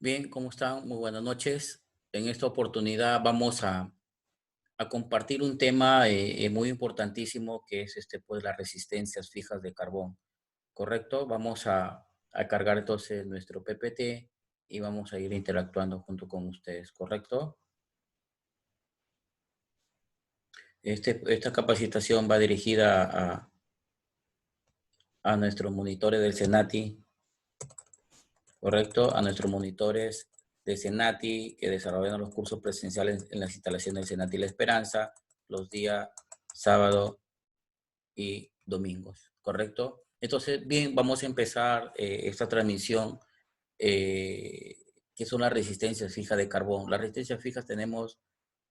Bien, ¿cómo están? Muy buenas noches. En esta oportunidad vamos a compartir un tema muy importantísimo que es pues, las resistencias fijas de carbón, ¿correcto? Vamos a cargar entonces nuestro PPT y vamos a ir interactuando junto con ustedes, ¿correcto? Esta capacitación va dirigida a nuestros monitores del Senati, ¿correcto? A nuestros monitores de Senati que desarrollan los cursos presenciales en las instalaciones del Senati La Esperanza los días sábado y domingos, ¿correcto? Entonces, bien, vamos a empezar esta transmisión que son las resistencias fijas de carbón. Las resistencias fijas tenemos,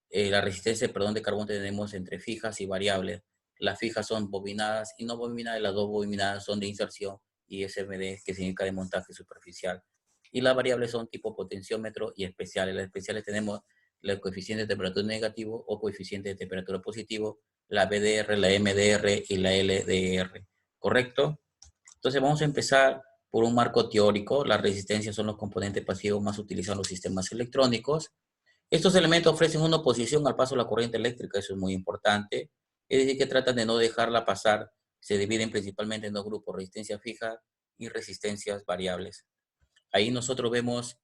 la resistencia, perdón, de carbón tenemos entre fijas y variables. Las fijas son bobinadas y no bobinadas, las dos bobinadas son de inserción y SMD, que significa de montaje superficial. Y las variables son tipo potenciómetro y especiales. Las especiales tenemos el coeficiente de temperatura negativo o coeficiente de temperatura positivo, la BDR, la MDR y la LDR. ¿Correcto? Entonces vamos a empezar por un marco teórico. Las resistencias son los componentes pasivos más utilizados en los sistemas electrónicos. Estos elementos ofrecen una oposición al paso de la corriente eléctrica, eso es muy importante. Es decir, que tratan de no dejarla pasar. Se dividen principalmente en dos grupos, resistencia fija y resistencias variables. Ahí nosotros vemos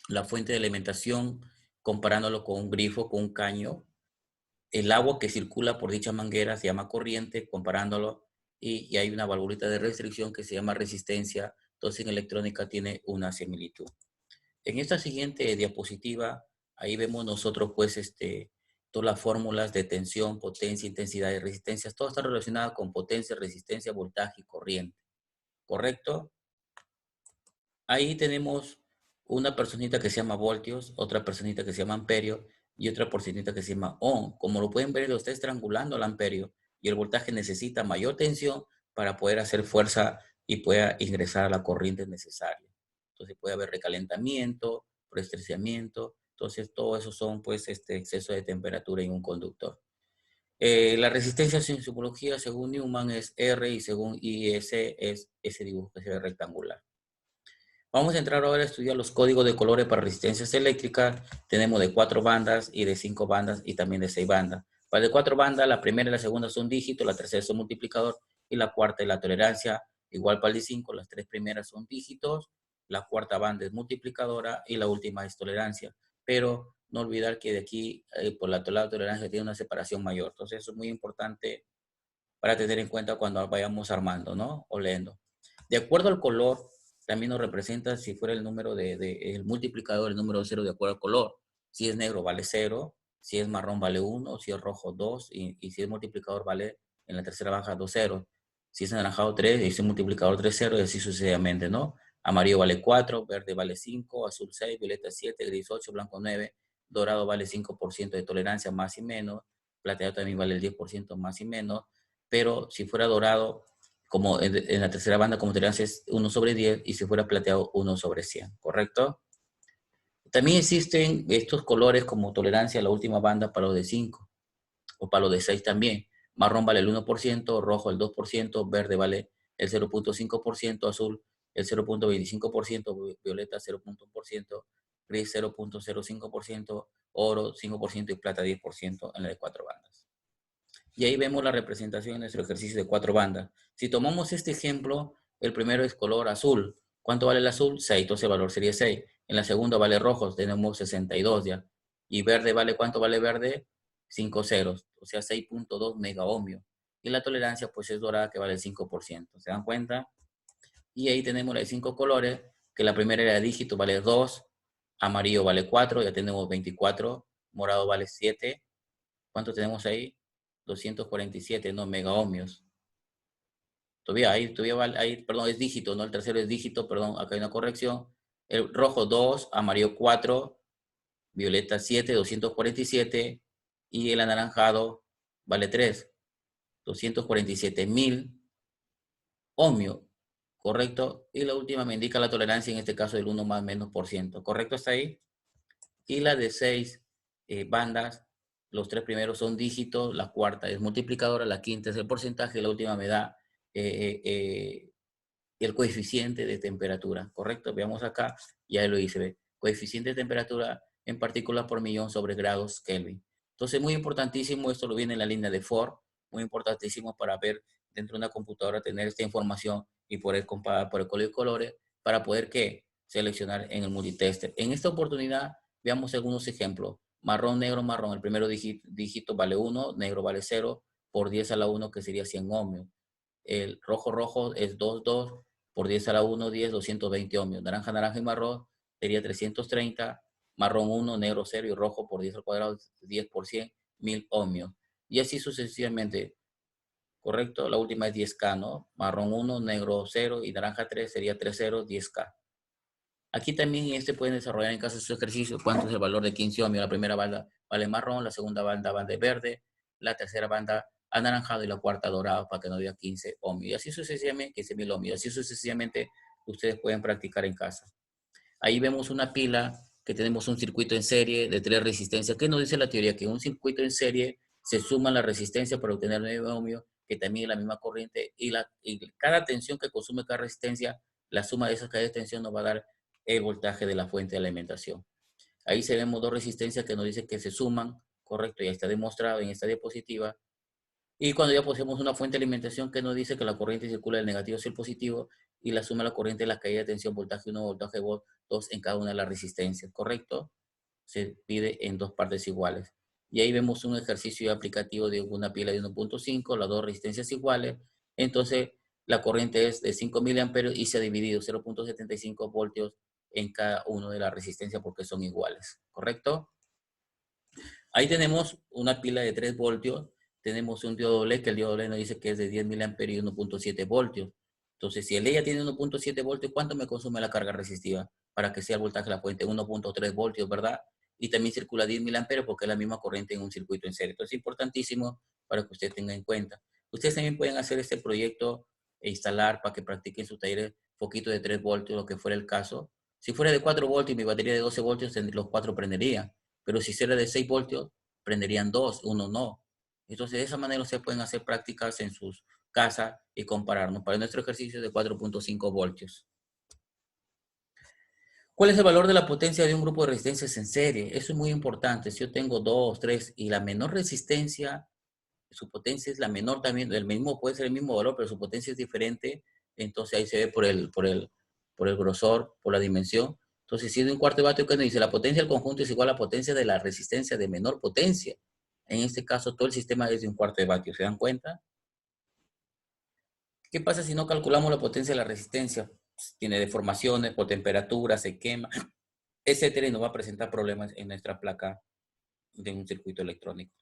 la fuente de alimentación comparándolo con un grifo, con un caño. El agua que circula por dicha manguera se llama corriente, comparándolo, y hay una valvulita de restricción que se llama resistencia. Entonces en electrónica tiene una similitud. En esta siguiente diapositiva, ahí vemos nosotros pues todas las fórmulas de tensión, potencia, intensidad y resistencias, todo está relacionado con potencia, resistencia, voltaje y corriente, ¿correcto? Ahí tenemos una personita que se llama voltios, otra personita que se llama amperio y otra personita que se llama ohm. Como lo pueden ver, lo está estrangulando al amperio y el voltaje necesita mayor tensión para poder hacer fuerza y pueda ingresar a la corriente necesaria. Entonces puede haber recalentamiento, preestresiamiento. Entonces todo eso son pues exceso de temperatura en un conductor. La resistencia en psicología según Newman es R y según IEC es ese dibujo que se ve rectangular. Vamos a entrar ahora a estudiar los códigos de colores para resistencias eléctricas. Tenemos de 4 bandas y de 5 bandas y también de 6 bandas. Para de 4 bandas, la primera y la segunda son dígitos, la tercera es un multiplicador y la cuarta es la tolerancia. Igual para el de 5, las 3 primeras son dígitos, la cuarta banda es multiplicadora y la última es tolerancia. Pero no olvidar que de aquí, por la tolerancia, tiene una separación mayor. Entonces, eso es muy importante para tener en cuenta cuando vayamos armando, ¿no? O leyendo. De acuerdo al color, también nos representa si fuera el número el multiplicador, el número 0 de acuerdo al color. Si es negro vale 0, si es marrón vale 1, si es rojo 2 y si es multiplicador vale en la tercera baja 2 ceros. Si es anaranjado 3 y si es multiplicador 3 ceros y así sucesivamente, ¿no? Amarillo vale 4, verde vale 5, azul 6, violeta 7, gris 8, blanco 9, dorado vale 5% de tolerancia más y menos, plateado también vale el 10% más y menos, pero si fuera dorado, como en la tercera banda, como tolerancia es 1/10, y si fuera plateado, 1/100, ¿correcto? También existen estos colores como tolerancia a la última banda para los de 5 o para los de 6 también. Marrón vale el 1%, rojo el 2%, verde vale el 0.5%, azul el 0.25%, violeta 0.1%, gris 0.05%, oro 5% y plata 10% en la de 4 bandas. Y ahí vemos la representación en nuestro ejercicio de 4 bandas. Si tomamos este ejemplo, el primero es color azul. ¿Cuánto vale el azul? 6, entonces el valor sería 6. En la segunda vale rojo, tenemos 62 ya. Y verde vale, ¿cuánto vale verde? 5 ceros, o sea 6.2 megaohmios. Y la tolerancia pues es dorada que vale el 5%. ¿Se dan cuenta? Y ahí tenemos los 5 colores, que la primera era dígito, vale 2, amarillo vale 4, ya tenemos 24, morado vale 7. ¿Cuánto tenemos ahí? 247, no, megaohmios. Todavía, perdón, es dígito, ¿no? El tercero es dígito, perdón, acá hay una corrección. El rojo 2, amarillo 4, violeta 7, 247, y el anaranjado vale 3, 247.000 ohmios, ¿correcto? Y la última me indica la tolerancia, en este caso del 1 más menos por ciento, ¿correcto hasta ahí? Y la de 6 bandas, los 3 primeros son dígitos, la cuarta es multiplicadora, la quinta es el porcentaje, la última me da eh, eh, el coeficiente de temperatura, ¿correcto? Veamos acá, ya lo hice, ¿ve? Coeficiente de temperatura en partículas por millón sobre grados Kelvin. Entonces, muy importantísimo, esto lo viene en la línea de Ford, muy importantísimo para ver dentro de una computadora, tener esta información y poder comparar por el código de colores para poder, ¿qué? Seleccionar en el multitester. En esta oportunidad, veamos algunos ejemplos. Marrón, negro, marrón. El primero dígito vale 1, negro vale 0, por 10 a la 1, que sería 100 ohmios. El rojo, rojo es 2, 2, por 10 a la 1, 10, 220 ohmios. Naranja, naranja y marrón sería 330, marrón 1, negro 0 y rojo por 10 al cuadrado, 10 por 100, 1000 ohmios. Y así sucesivamente, ¿correcto? La última es 10K, ¿no? Marrón 1, negro 0 y naranja 3 sería 3 0, 10K. Aquí también pueden desarrollar en casa su ejercicio cuánto es el valor de 15 ohmios. La primera banda vale marrón, la segunda banda vale verde, la tercera banda anaranjado y la cuarta dorado para que no diga 15 ohmios. Y así sucesivamente, 15.000 ohmios. Así sucesivamente ustedes pueden practicar en casa. Ahí vemos una pila que tenemos un circuito en serie de 3 resistencias. ¿Qué nos dice la teoría? Que en un circuito en serie se suman las resistencias para obtener 9 ohmios, que también es la misma corriente, y cada tensión que consume cada resistencia, la suma de esas cada tensión nos va a dar el voltaje de la fuente de alimentación. Ahí se vemos 2 resistencias que nos dice que se suman, correcto, ya está demostrado en esta diapositiva. Y cuando ya poseemos una fuente de alimentación que nos dice que la corriente circula del negativo hacia el positivo y la suma de la corriente de la caída de tensión, voltaje 1, voltaje 2 en cada una de las resistencias, ¿correcto? Se pide en 2 partes iguales. Y ahí vemos un ejercicio aplicativo de una pila de 1.5, las 2 resistencias iguales. Entonces, la corriente es de 5 miliamperios y se ha dividido 0.75 voltios en cada una de las resistencias porque son iguales, ¿correcto? Ahí tenemos una pila de 3 voltios, tenemos un diodo LED, que el diodo LED nos dice que es de 10 miliamperios y 1.7 voltios. Entonces, si el LED ya tiene 1.7 voltios, ¿cuánto me consume la carga resistiva? Para que sea el voltaje de la fuente, 1.3 voltios, ¿verdad? Y también circula 10 miliamperios porque es la misma corriente en un circuito en serie. Entonces, es importantísimo para que usted tenga en cuenta. Ustedes también pueden hacer este proyecto e instalar para que practiquen sus talleres foquitos de 3 voltios, lo que fuera el caso. Si fuera de 4 voltios y mi batería de 12 voltios, los 4 prenderían. Pero si fuera de 6 voltios, prenderían 2, uno no. Entonces, de esa manera se pueden hacer prácticas en sus casas y compararnos. Para nuestro ejercicio de 4.5 voltios. ¿Cuál es el valor de la potencia de un grupo de resistencias en serie? Eso es muy importante. Si yo tengo 2, 3 y la menor resistencia, su potencia es la menor también, el mismo puede ser el mismo valor, pero su potencia es diferente. Entonces ahí se ve por el grosor, por la dimensión. Entonces, si es de un cuarto de vatio, que nos dice la potencia del conjunto es igual a la potencia de la resistencia de menor potencia. En este caso, todo el sistema es de un cuarto de vatio. ¿Se dan cuenta? ¿Qué pasa si no calculamos la potencia de la resistencia? Pues, tiene deformaciones por temperatura, se quema, etcétera, y nos va a presentar problemas en nuestra placa de un circuito electrónico.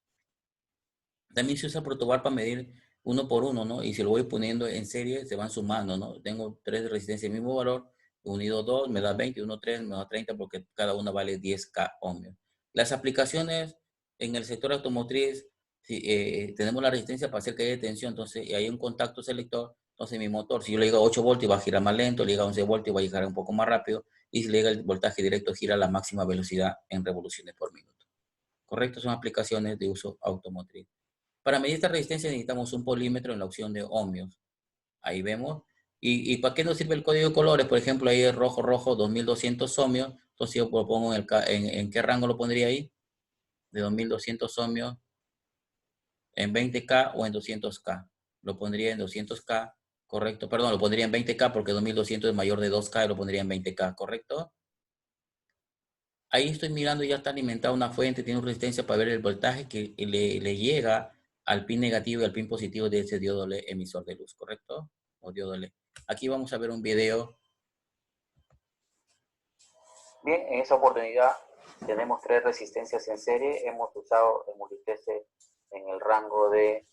También se usa protobar para medir uno por uno, ¿no? Y si lo voy poniendo en serie, se van sumando, ¿no? Tengo 3 de resistencia del mismo valor, unido 2 me da 20, uno 3 me da 30 porque cada una vale 10K ohmios. Las aplicaciones en el sector automotriz, si, tenemos la resistencia para hacer caída de tensión, entonces y hay un contacto selector, entonces mi motor, si yo le digo a 8 voltios va a girar más lento, le digo a 11 voltios va a girar un poco más rápido, y si le digo el voltaje directo gira a la máxima velocidad en revoluciones por minuto. ¿Correcto? Son aplicaciones de uso automotriz. Para medir esta resistencia necesitamos un polímetro en la opción de ohmios. Ahí vemos. ¿Y para qué nos sirve el código de colores? Por ejemplo, ahí es rojo, rojo, 2200 ohmios. Entonces yo lo pongo en qué rango lo pondría ahí. De 2200 ohmios en 20K o en 200K. Lo pondría en 200K, correcto. Perdón, lo pondría en 20K porque 2200 es mayor de 2K y lo pondría en 20K, ¿correcto? Ahí estoy mirando, ya está alimentada una fuente, tiene una resistencia para ver el voltaje que le llega al pin negativo y al pin positivo de ese diodo LED emisor de luz, ¿correcto? O diodo LED. Aquí vamos a ver un video. Bien, en esta oportunidad tenemos 3 resistencias en serie. Hemos usado el multitester en el rango de,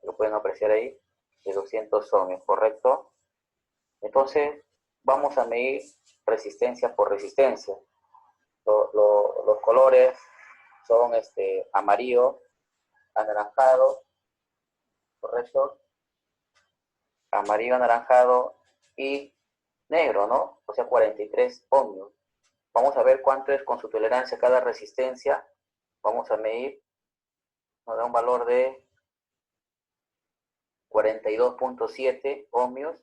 lo pueden apreciar ahí, de 200 ohmios, ¿correcto? Entonces, vamos a medir resistencia por resistencia. Los colores son amarillo, anaranjado, ¿correcto? Amarillo, anaranjado y negro, ¿no? O sea, 43 ohmios. Vamos a ver cuánto es con su tolerancia cada resistencia. Vamos a medir, nos da un valor de 42.7 ohmios.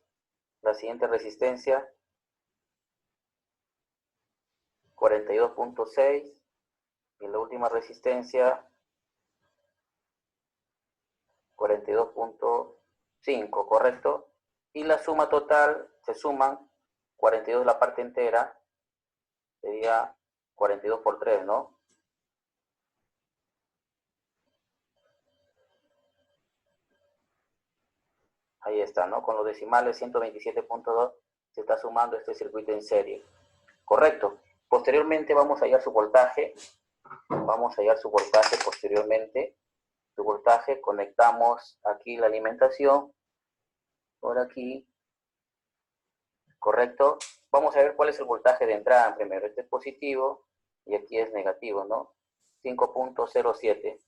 La siguiente resistencia, 42.6. Y la última resistencia, 42.5, ¿correcto? Y la suma total, se suman 42 la parte entera, sería 42 por 3, ¿no? Ahí está, ¿no? Con los decimales 127.2 se está sumando este circuito en serie. Correcto. Posteriormente vamos a hallar su voltaje. Vamos a hallar su voltaje posteriormente. Su voltaje, conectamos aquí la alimentación. Por aquí. Correcto. Vamos a ver cuál es el voltaje de entrada primero. Este es positivo y aquí es negativo, ¿no? 5.07.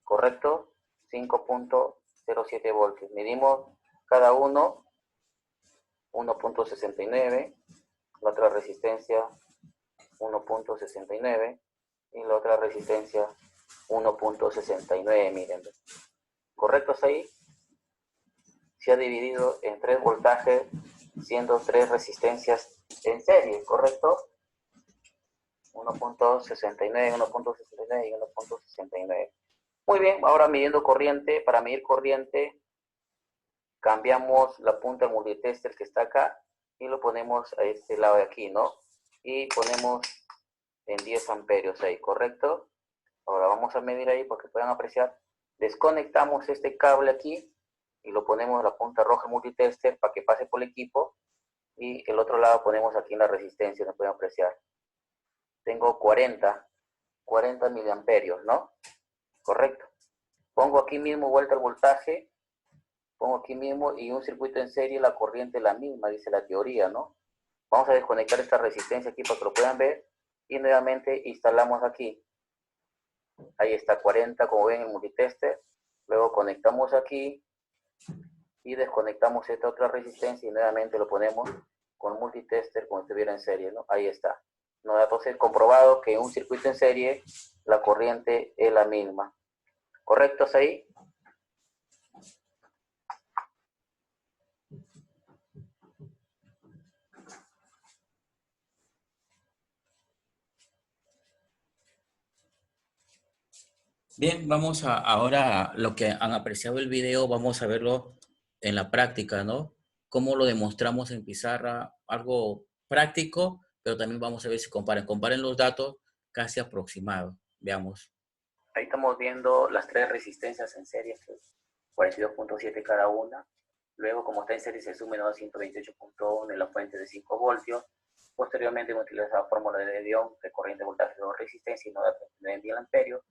¿Correcto? 5.07 voltios. Medimos cada uno 1.69, la otra resistencia 1.69 y la otra resistencia 1.69, miren. ¿Correctos ahí? Se ha dividido en 3 voltajes, siendo 3 resistencias en serie, ¿correcto? 1.69, 1.69 y 1.69. Muy bien, ahora midiendo corriente. Para medir corriente, cambiamos la punta del multitester que está acá y lo ponemos a este lado de aquí, ¿no? Y ponemos en 10 amperios ahí, ¿correcto? Ahora vamos a medir ahí para que puedan apreciar. Desconectamos este cable aquí y lo ponemos en la punta roja multitester para que pase por el equipo. Y el otro lado ponemos aquí en la resistencia, no pueden apreciar. Tengo 40 miliamperios, ¿no? Correcto. Pongo aquí mismo vuelta al voltaje. Pongo aquí mismo y un circuito en serie, la corriente es la misma, dice la teoría, ¿no? Vamos a desconectar esta resistencia aquí para que lo puedan ver. Y nuevamente instalamos aquí. Ahí está 40, como ven, el multitester. Luego conectamos aquí y desconectamos esta otra resistencia y nuevamente lo ponemos con multitester como si estuviera en serie, ¿no? Ahí está. ¿No? Entonces, comprobado que en un circuito en serie la corriente es la misma. ¿Correctos ahí? Bien, vamos a ahora lo que han apreciado el video, vamos a verlo en la práctica, ¿no? Cómo lo demostramos en pizarra, algo práctico, pero también vamos a ver si comparen los datos casi aproximados. Veamos. Ahí estamos viendo las 3 resistencias en serie, 42.7 cada una. Luego, como está en serie, se sumen a 128.1 en la fuente de 5 voltios. Posteriormente, hemos utilizado la fórmula de Dion, de corriente, voltaje, de resistencia y no de 39 miliamperios.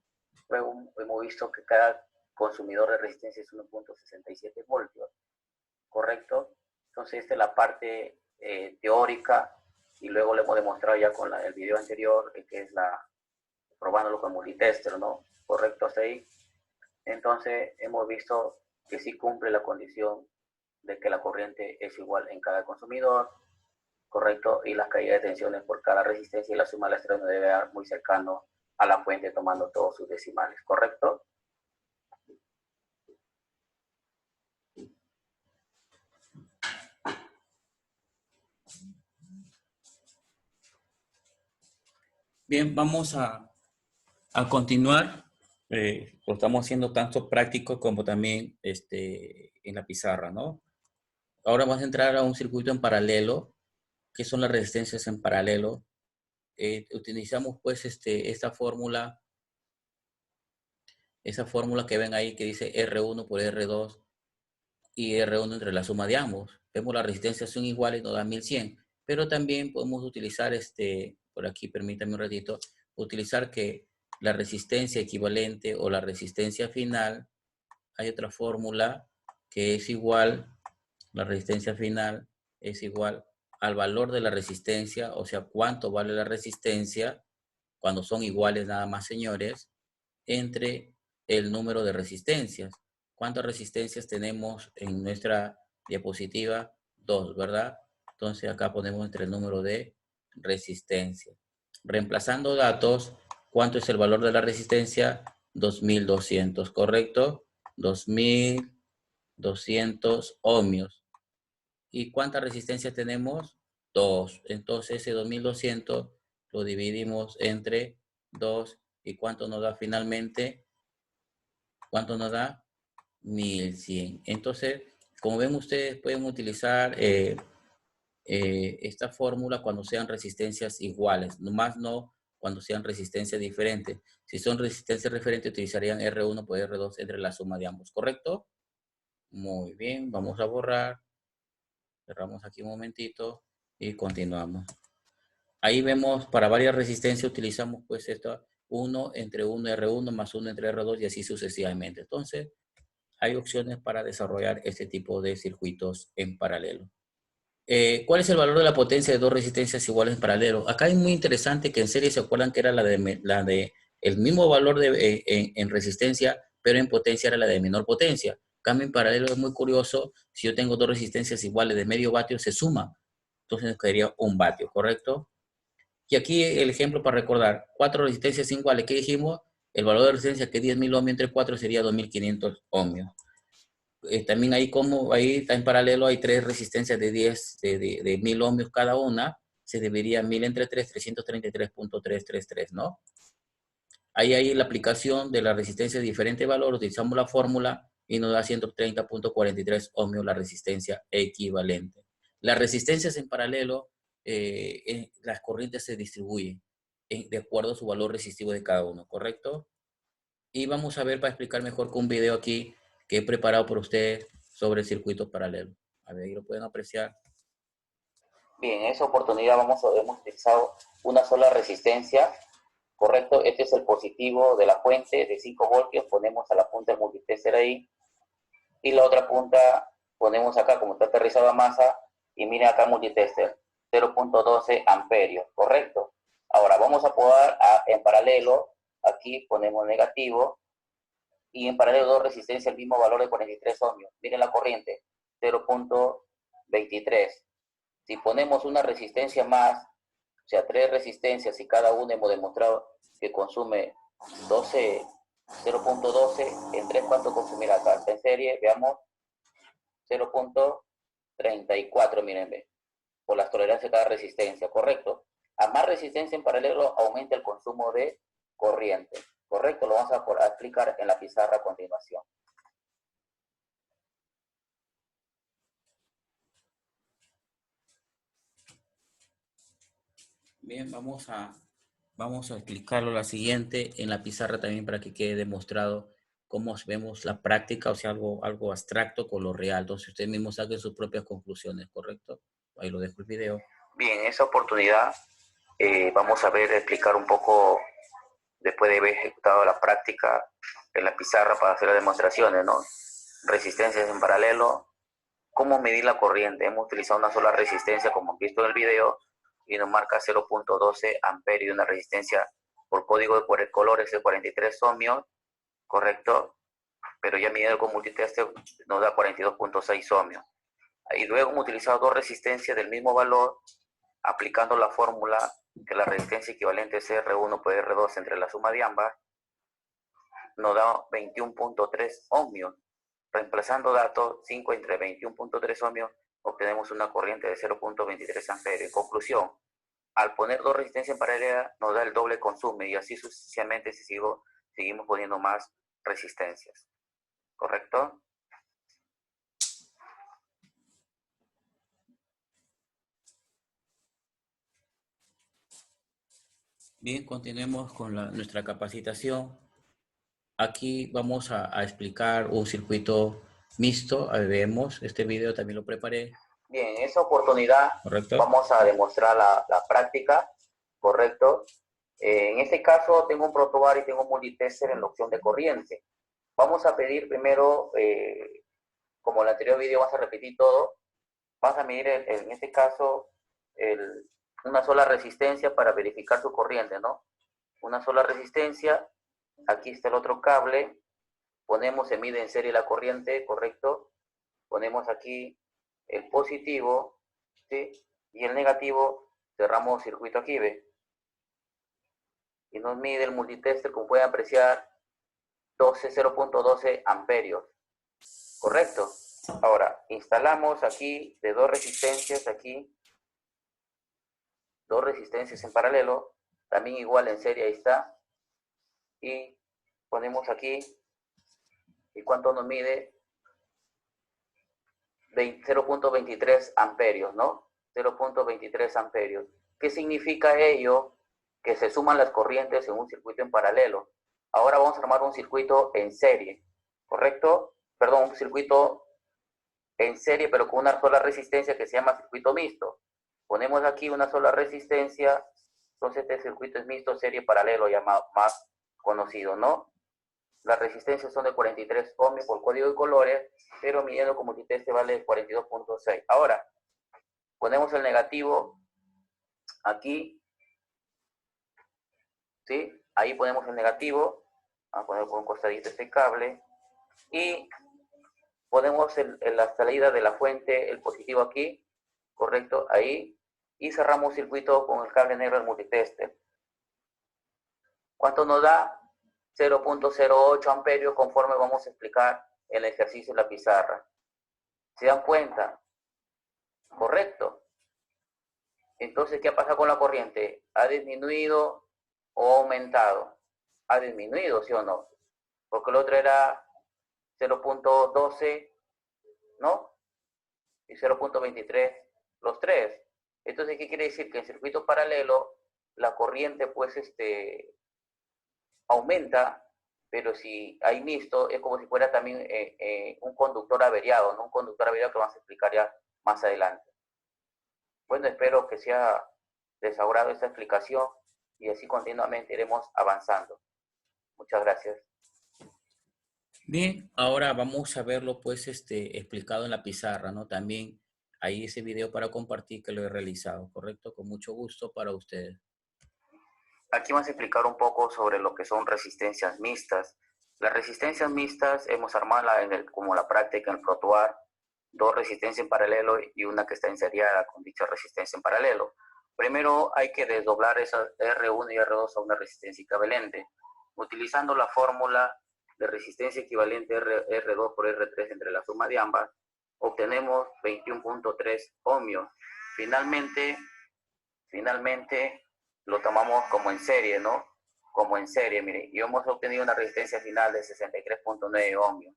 Luego hemos visto que cada consumidor de resistencia es 1.67 voltios, ¿correcto? Entonces esta es la parte teórica y luego le hemos demostrado ya con el video anterior, que es probándolo con multitester, ¿no? ¿Correcto hasta ahí? Entonces hemos visto que sí cumple la condición de que la corriente es igual en cada consumidor, ¿correcto? Y las caídas de tensiones por cada resistencia y la suma de las tres debe dar muy cercano a la fuente tomando todos sus decimales, ¿correcto? Bien, vamos a continuar. Lo estamos haciendo tanto práctico como también en la pizarra, ¿no? Ahora vamos a entrar a un circuito en paralelo. ¿Qué son las resistencias en paralelo? Utilizamos pues esta fórmula, esa fórmula que ven ahí que dice R1 por R2 y R1 entre la suma de ambos. Vemos las resistencias son iguales, nos da 1100, pero también podemos utilizar por aquí, permítanme un ratito, utilizar que la resistencia equivalente o la resistencia final, hay otra fórmula que es igual, la resistencia final es igual al valor de la resistencia, o sea, cuánto vale la resistencia, cuando son iguales nada más, señores, entre el número de resistencias. ¿Cuántas resistencias tenemos en nuestra diapositiva? 2, ¿verdad? Entonces acá ponemos entre el número de resistencias. Reemplazando datos, ¿cuánto es el valor de la resistencia? 2200, ¿correcto? 2200 ohmios. ¿Y cuánta resistencia tenemos? 2. Entonces ese 2200 lo dividimos entre 2. ¿Y cuánto nos da finalmente? ¿Cuánto nos da? 1100. Entonces, como ven ustedes, pueden utilizar esta fórmula cuando sean resistencias iguales, nomás no cuando sean resistencias diferentes. Si son resistencias diferentes, utilizarían R1 por R2 entre la suma de ambos, ¿correcto? Muy bien, vamos a borrar. Cerramos aquí un momentito y continuamos. Ahí vemos, para varias resistencias utilizamos pues esto, 1 entre 1 R1 más 1 entre R2 y así sucesivamente. Entonces, hay opciones para desarrollar este tipo de circuitos en paralelo. ¿Cuál es el valor de la potencia de dos resistencias iguales en paralelo? Acá es muy interesante que en serie se acuerdan que era la de el mismo valor en resistencia, pero en potencia era la de menor potencia. Cambio en paralelo es muy curioso. Si yo tengo dos resistencias iguales de medio vatio, se suma. Entonces nos quedaría 1 vatio, ¿correcto? Y aquí el ejemplo para recordar. 4 resistencias iguales. ¿Qué dijimos? El valor de resistencia que es 10.000 ohmios entre 4 sería 2.500 ohmios. También ahí está en paralelo, hay 3 resistencias de 10, de 1000 ohmios cada una, se dividiría 1000 entre 3, 333.333, ¿no? Ahí la aplicación de la resistencia de diferente valor, utilizamos la fórmula y nos da 130.43 ohmios la resistencia equivalente. Las resistencias en paralelo, las corrientes se distribuyen de acuerdo a su valor resistivo de cada uno, ¿correcto? Y vamos a ver para explicar mejor con un video aquí que he preparado por ustedes sobre circuitos paralelos. A ver, ahí lo pueden apreciar. Bien, en esa oportunidad hemos utilizado una sola resistencia, ¿correcto? Este es el positivo de la fuente de 5 voltios, ponemos a la punta el multitester ahí, y la otra punta ponemos acá, como está aterrizado a masa, y miren acá multitester, 0.12 amperios, ¿correcto? Ahora vamos a poder, en paralelo, aquí ponemos negativo, y en paralelo dos resistencias el mismo valor de 43 ohmios. Miren la corriente, 0.23. Si ponemos una resistencia más, o sea, 3 resistencias y cada una hemos demostrado que consume 0.12, en 3 ¿cuánto consumirá acá? Está en serie, veamos, 0.34, miren, por las tolerancias de cada resistencia, ¿correcto? A más resistencia en paralelo aumenta el consumo de corriente, ¿correcto? Lo vamos a explicar en la pizarra a continuación. Bien, vamos a explicarlo la siguiente en la pizarra también para que quede demostrado cómo vemos la práctica, o sea, algo abstracto con lo real. Entonces, ustedes mismos saquen sus propias conclusiones, ¿correcto? Ahí lo dejo el video. Bien, en esa oportunidad vamos a explicar un poco, después de haber ejecutado la práctica en la pizarra para hacer las demostraciones, ¿no? Resistencias en paralelo, cómo medir la corriente. Hemos utilizado una sola resistencia, como han visto en el video, y nos marca 0.12 amperios, y una resistencia por código de colores de 43 ohmios, ¿correcto? Pero ya midiendo con multitester nos da 42.6 ohmios. Y luego hemos utilizado dos resistencias del mismo valor, aplicando la fórmula que la resistencia equivalente es R1 por R2 entre la suma de ambas, nos da 21.3 ohmios. Reemplazando datos 5 entre 21.3 ohmios, obtenemos una corriente de 0.23 amperios. En conclusión, al poner dos resistencias en paralela, nos da el doble consumo y así sucesivamente si seguimos poniendo más resistencias. ¿Correcto? Bien, continuemos con nuestra capacitación. Aquí vamos a explicar un circuito mixto. Vemos, este video también lo preparé. Bien, en esa oportunidad vamos a demostrar la práctica, ¿correcto? En este caso tengo un protobar y tengo un multitester en la opción de corriente. Vamos a pedir primero, como en el anterior video vas a repetir todo, vas a medir en este caso una sola resistencia para verificar su corriente, ¿no? Una sola resistencia, aquí está el otro cable, ponemos, se mide en serie la corriente, ¿correcto? Ponemos aquí el positivo, ¿sí? Y el negativo, cerramos circuito aquí, ¿ve? Y nos mide el multitester, como pueden apreciar, 0.12 amperios, ¿correcto? Ahora, instalamos aquí de dos resistencias aquí, dos resistencias en paralelo, también igual en serie, ahí está. Y ponemos aquí, ¿y cuánto nos mide? 0.23 amperios, ¿no? 0.23 amperios. ¿Qué significa ello? Que se suman las corrientes en un circuito en paralelo. Ahora vamos a armar un circuito en serie, ¿correcto? Perdón, un circuito en serie, pero con una sola resistencia que se llama circuito mixto. Ponemos aquí una sola resistencia, entonces este circuito es mixto, serie, paralelo, ya más conocido, ¿no? Las resistencias son de 43 ohms por código de colores, pero midiendo como multiteste vale 42.6. Ahora, ponemos el negativo aquí, ¿sí? Ahí ponemos el negativo, vamos a poner por un costadito este cable, y ponemos la salida de la fuente, el positivo aquí, correcto, ahí, y cerramos circuito con el cable negro del multitester. ¿Cuánto nos da? 0.08 amperios conforme vamos a explicar el ejercicio de la pizarra. ¿Se dan cuenta? Correcto. Entonces, ¿qué ha pasado con la corriente? ¿Ha disminuido o aumentado? Ha disminuido, ¿sí o no? Porque el otro era 0.12, ¿no? Y 0.23, los tres. Entonces, ¿qué quiere decir? Que en circuito paralelo la corriente, pues, aumenta, pero si hay mixto, es como si fuera también un conductor averiado, ¿no? Un conductor averiado que vamos a explicar ya más adelante. Bueno, espero que sea de su agrado esta explicación y así continuamente iremos avanzando. Muchas gracias. Bien, ahora vamos a verlo pues explicado en la pizarra, ¿no? También hay ese video para compartir que lo he realizado, ¿correcto? Con mucho gusto para ustedes. Aquí vamos a explicar un poco sobre lo que son resistencias mixtas. Las resistencias mixtas hemos armado como la práctica en el Protuar, dos resistencias en paralelo y una que está enseriada con dicha resistencia en paralelo. Primero hay que desdoblar esas R1 y R2 a una resistencia equivalente, utilizando la fórmula de resistencia equivalente R2 por R3 entre la suma de ambas, obtenemos 21.3 ohmios. Finalmente, lo tomamos como en serie, ¿no? Como en serie, mire, y hemos obtenido una resistencia final de 63.9 ohmios.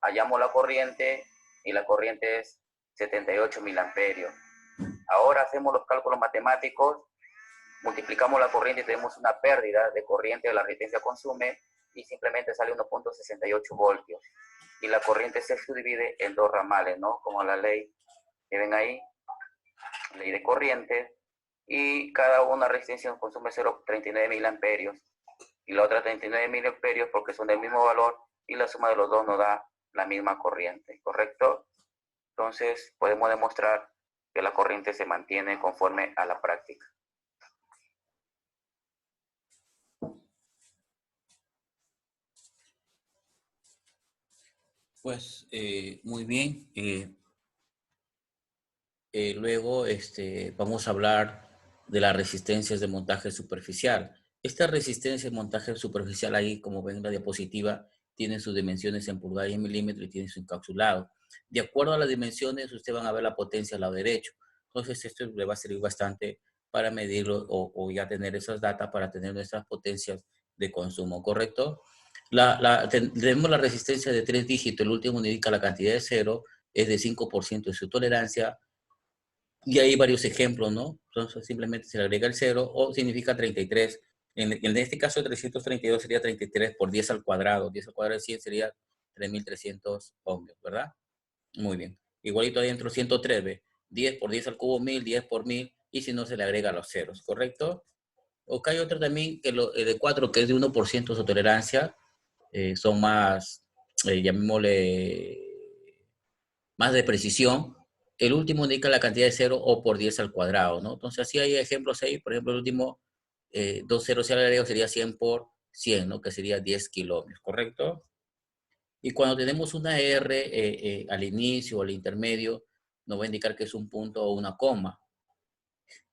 Hallamos la corriente y la corriente es 78 miliamperios. Ahora hacemos los cálculos matemáticos, multiplicamos la corriente y tenemos una pérdida de corriente de la resistencia consume y simplemente sale 1.68 voltios. Y la corriente se subdivide en dos ramales, ¿no? Como la ley que ven ahí, ley de corriente, y cada una resistencia consume 0.39 miliamperios y la otra 39 miliamperios porque son del mismo valor y la suma de los dos nos da la misma corriente, ¿correcto? Entonces podemos demostrar que la corriente se mantiene conforme a la práctica. Pues muy bien. Luego vamos a hablar de las resistencias de montaje superficial. Esta resistencia de montaje superficial ahí, como ven en la diapositiva, tiene sus dimensiones en pulgadas y en milímetros y tiene su encapsulado. De acuerdo a las dimensiones, ustedes van a ver la potencia al lado derecho. Entonces, esto le va a servir bastante para medirlo o ya tener esas datas para tener nuestras potencias de consumo, ¿correcto? Tenemos la resistencia de 3 dígitos, el último indica la cantidad de cero, es de 5% de su tolerancia, y hay varios ejemplos, ¿no? Entonces simplemente se le agrega el 0 o significa 33. En este caso 332 sería 33 por 10 al cuadrado. 10 al cuadrado de 100 sería 3300 ohmios, ¿verdad? Muy bien. Igualito adentro 103, ¿ve? 10 por 10 al cubo 1000, 10 por 1000 y si no se le agrega los ceros, ¿correcto? O hay otro también que de 4 que es de 1% su tolerancia, son más, llamémosle, más de precisión. El último indica la cantidad de 0 o por 10 al cuadrado, ¿no? Entonces, así hay ejemplos ahí. Por ejemplo, el último, 2 ceros al agregado sería 100 por 100, ¿no? Que sería 10 kilómetros, ¿correcto? Y cuando tenemos una R al inicio o al intermedio, nos va a indicar que es un punto o una coma.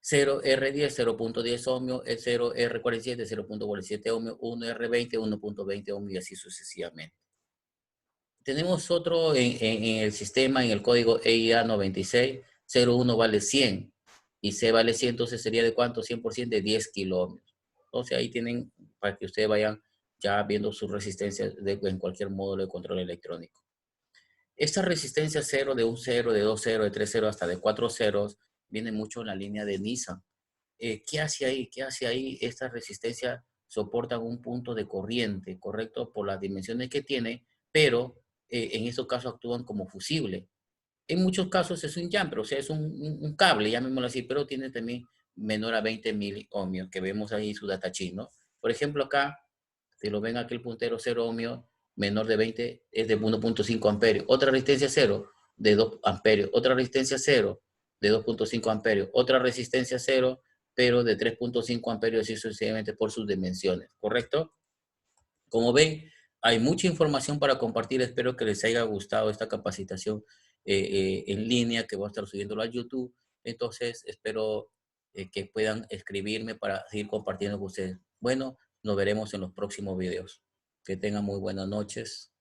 0R10, 0.10 ohmios, 0R47, 0.47 ohmios, 1R20, 1.20 ohmios y así sucesivamente. Tenemos otro en el sistema, en el código EIA 96, 01 vale 100 y C vale 100, entonces sería de cuánto, 100% de 10 kilómetros. Entonces ahí tienen para que ustedes vayan ya viendo su resistencia en cualquier módulo de control electrónico. Esta resistencia cero, de un cero, de dos ceros, de tres ceros, hasta de cuatro ceros, viene mucho en la línea de Nissan. ¿Qué hace ahí? ¿Qué hace ahí? Esta resistencia soporta un punto de corriente, ¿correcto? Por las dimensiones que tiene, pero en estos casos actúan como fusible. En muchos casos es un jumper, o sea, es un cable, llamémoslo así, pero tiene también menor a 20 mil ohmios, que vemos ahí su datasheet, ¿no? Por ejemplo, acá, si lo ven aquí el puntero 0 ohmios, menor de 20 es de 1.5 amperios. Otra resistencia 0 de 2 amperios. Otra resistencia 0 de 2.5 amperios. Otra resistencia 0, pero de 3.5 amperios y sucesivamente por sus dimensiones, ¿correcto? Como ven, hay mucha información para compartir. Espero que les haya gustado esta capacitación en línea que voy a estar subiéndolo a YouTube. Entonces, espero que puedan escribirme para seguir compartiendo con ustedes. Bueno, nos veremos en los próximos videos. Que tengan muy buenas noches.